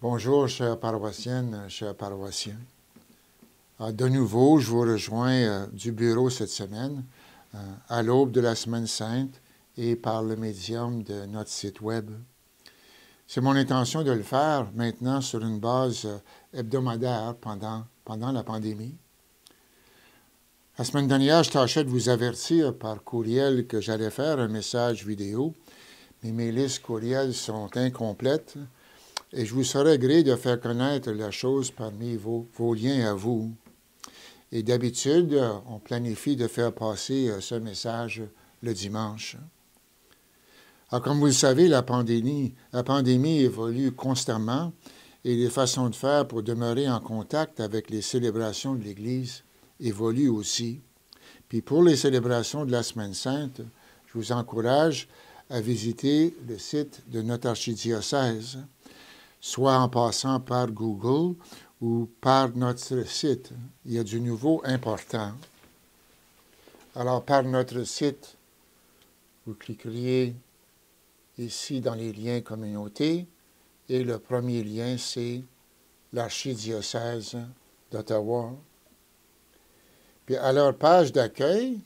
Bonjour, chères paroissiennes, chers paroissiens. De nouveau, je vous rejoins du bureau cette semaine, à l'aube de la Semaine Sainte et par le médium de notre site Web. C'est mon intention de le faire maintenant sur une base hebdomadaire pendant la pandémie. La semaine dernière, je tâchais de vous avertir par courriel que j'allais faire un message vidéo, mais mes listes courriels sont incomplètes. Et je vous serais gré de faire connaître la chose parmi vos liens à vous. Et d'habitude, on planifie de faire passer ce message le dimanche. Alors, comme vous le savez, la pandémie évolue constamment et les façons de faire pour demeurer en contact avec les célébrations de l'Église évoluent aussi. Puis pour les célébrations de la Semaine Sainte, je vous encourage à visiter le site de notre archidiocèse, soit en passant par Google ou par notre site. Il y a du nouveau important. Alors, par notre site, vous cliqueriez ici dans les liens communautés et le premier lien, c'est l'archidiocèse d'Ottawa. Puis à leur page d'accueil,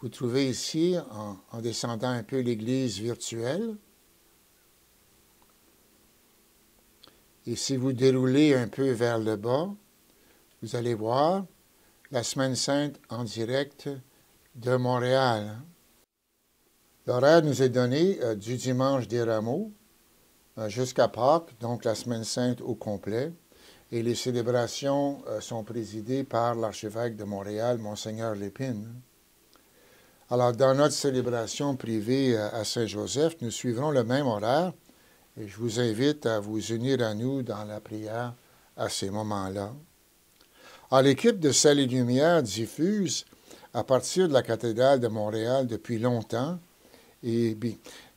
vous trouvez ici, en descendant un peu l'église virtuelle, et si vous déroulez un peu vers le bas, vous allez voir la Semaine Sainte en direct de Montréal. L'horaire nous est donné du dimanche des Rameaux jusqu'à Pâques, donc la Semaine Sainte au complet. Et les célébrations sont présidées par l'archevêque de Montréal, Monseigneur Lépine. Alors, dans notre célébration privée à Saint-Joseph, nous suivrons le même horaire. Et je vous invite à vous unir à nous dans la prière à ces moments-là. Alors, l'équipe de Sel et Lumière diffuse à partir de la cathédrale de Montréal depuis longtemps et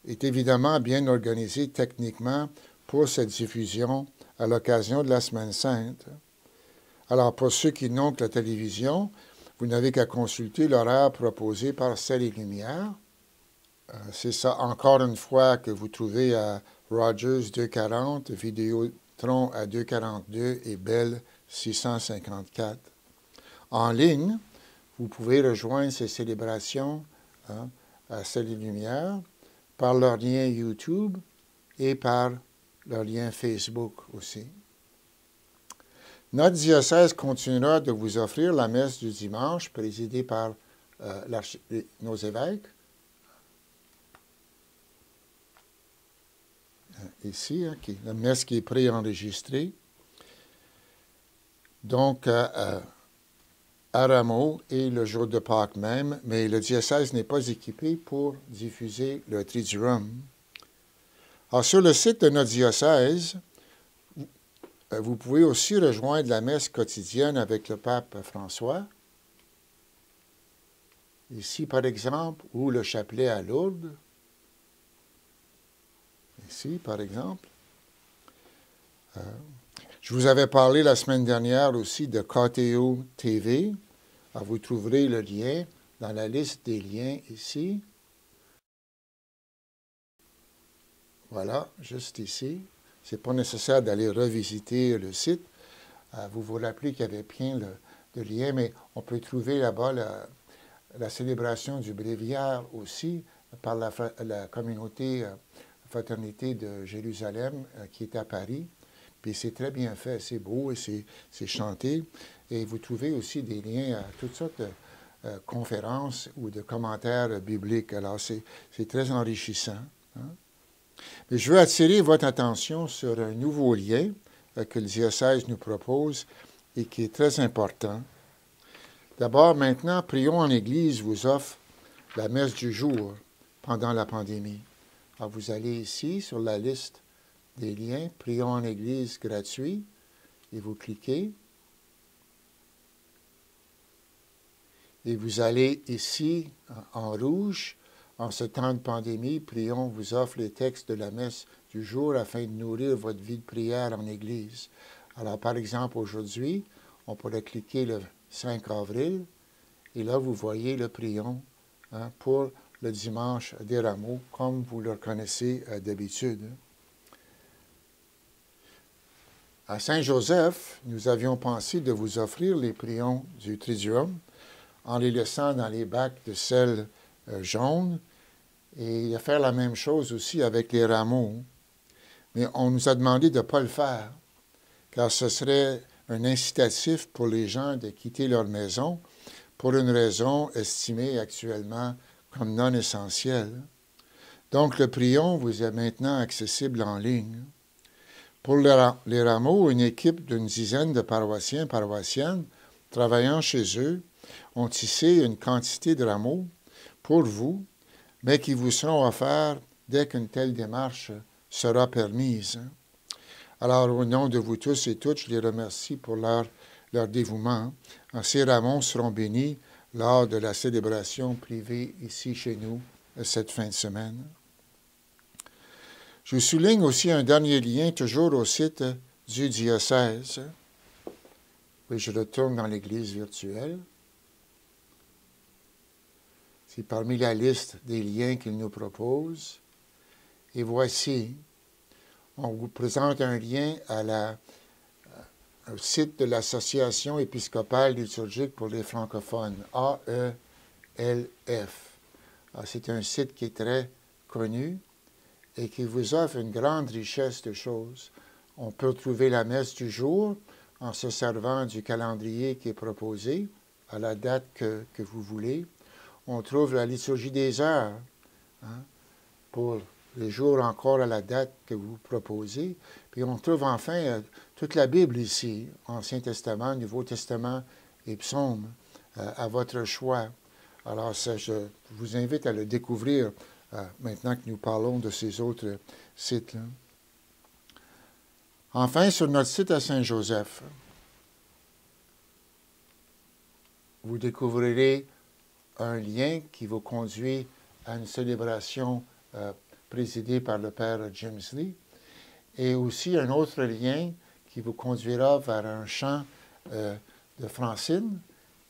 est évidemment bien organisée techniquement pour cette diffusion à l'occasion de la Semaine Sainte. Alors, pour ceux qui n'ont que la télévision, vous n'avez qu'à consulter l'horaire proposé par Sel et Lumière. C'est ça, encore une fois, que vous trouvez à Rogers 240, Vidéotron à 242 et Bell 654. En ligne, vous pouvez rejoindre ces célébrations à Sel et Lumière par leur lien YouTube et par leur lien Facebook aussi. Notre diocèse continuera de vous offrir la messe du dimanche présidée par nos évêques. Ici, la messe qui est préenregistrée. Donc, à Rameaux et le jour de Pâques même, mais le diocèse n'est pas équipé pour diffuser le Triduum. Alors, sur le site de notre diocèse, vous pouvez aussi rejoindre la messe quotidienne avec le pape François. Ici, par exemple, ou le chapelet à Lourdes. Ici, par exemple. Je vous avais parlé la semaine dernière aussi de KTO TV. Alors, vous trouverez le lien dans la liste des liens ici. Voilà, juste ici. Ce n'est pas nécessaire d'aller revisiter le site. Vous vous rappelez qu'il y avait plein de liens, mais on peut trouver là-bas la célébration du bréviaire aussi par la communauté Fraternité de Jérusalem qui est à Paris. Puis c'est très bien fait, c'est beau et c'est chanté. Et vous trouvez aussi des liens à toutes sortes de conférences ou de commentaires bibliques. Alors c'est très enrichissant. Hein? Mais je veux attirer votre attention sur un nouveau lien que le diocèse nous propose et qui est très important. D'abord, maintenant, Prions en Église vous offre la messe du jour pendant la pandémie. Alors, vous allez ici sur la liste des liens, Prions en Église gratuit, et vous cliquez. Et vous allez ici, en rouge, en ce temps de pandémie, Prions vous offre les textes de la messe du jour afin de nourrir votre vie de prière en Église. Alors, par exemple, aujourd'hui, on pourrait cliquer le 5 avril, et là, vous voyez le Prions pour le dimanche des Rameaux, comme vous le connaissez d'habitude. À Saint-Joseph, nous avions pensé de vous offrir les prions du Triduum en les laissant dans les bacs de sel jaune et de faire la même chose aussi avec les rameaux. Mais on nous a demandé de ne pas le faire, car ce serait un incitatif pour les gens de quitter leur maison pour une raison estimée actuellement comme non essentielle. Donc, le prion vous est maintenant accessible en ligne. Pour les rameaux, une équipe d'une dizaine de paroissiennes travaillant chez eux ont tissé une quantité de rameaux pour vous, mais qui vous seront offerts dès qu'une telle démarche sera permise. Alors, au nom de vous tous et toutes, je les remercie pour leur dévouement. Ces rameaux seront bénis lors de la célébration privée ici chez nous cette fin de semaine. Je souligne aussi un dernier lien, toujours au site du diocèse. Oui, je retourne dans l'Église virtuelle. C'est parmi la liste des liens qu'il nous propose. Et voici, on vous présente un lien au site de l'Association épiscopale liturgique pour les francophones, AELF. C'est un site qui est très connu et qui vous offre une grande richesse de choses. On peut trouver la messe du jour en se servant du calendrier qui est proposé à la date que vous voulez. On trouve la liturgie des heures pour les jours encore à la date que vous proposez. Puis on trouve enfin toute la Bible ici, Ancien Testament, Nouveau Testament et Psaumes, à votre choix. Alors ça, je vous invite à le découvrir maintenant que nous parlons de ces autres sites-là. Enfin, sur notre site à Saint-Joseph, vous découvrirez un lien qui vous conduit à une célébration présidée par le Père Jimsley, et aussi un autre lien qui vous conduira vers un chant de Francine,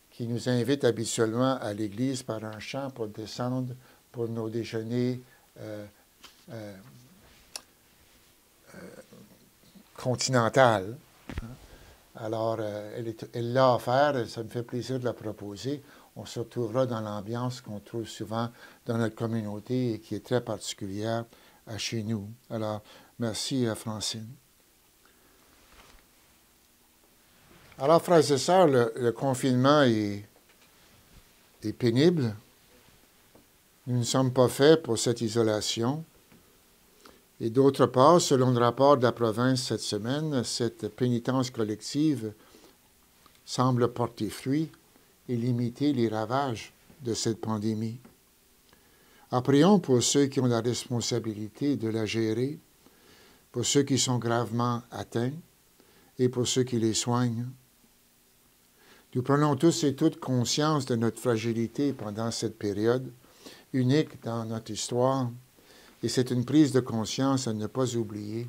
qui nous invite habituellement à l'église par un chant pour descendre pour nos déjeuners continentales. Alors, elle l'a offert, et ça me fait plaisir de la proposer. On se retrouvera dans l'ambiance qu'on trouve souvent dans notre communauté et qui est très particulière à chez nous. Alors, merci à Francine. Alors, frères et sœurs, le confinement est pénible. Nous ne sommes pas faits pour cette isolation. Et d'autre part, selon le rapport de la province cette semaine, cette pénitence collective semble porter fruit et limiter les ravages de cette pandémie. Prions pour ceux qui ont la responsabilité de la gérer, pour ceux qui sont gravement atteints et pour ceux qui les soignent. Nous prenons tous et toutes conscience de notre fragilité pendant cette période, unique dans notre histoire, et c'est une prise de conscience à ne pas oublier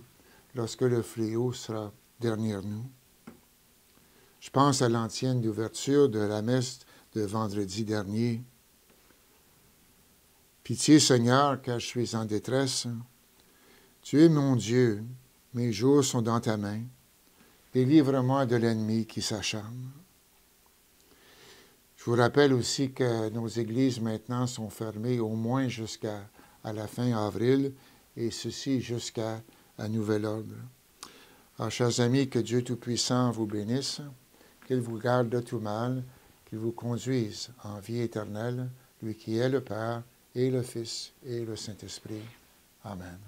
lorsque le fléau sera derrière nous. Je pense à l'antienne d'ouverture de la messe de vendredi dernier. Pitié, Seigneur, car je suis en détresse. Tu es mon Dieu, mes jours sont dans ta main. Délivre-moi de l'ennemi qui s'acharne. Je vous rappelle aussi que nos églises maintenant sont fermées au moins jusqu'à la fin avril, et ceci jusqu'à nouvel ordre. Alors, chers amis, que Dieu Tout-Puissant vous bénisse, qu'il vous garde de tout mal, qu'il vous conduise en vie éternelle, lui qui est le Père, et le Fils, et le Saint-Esprit. Amen.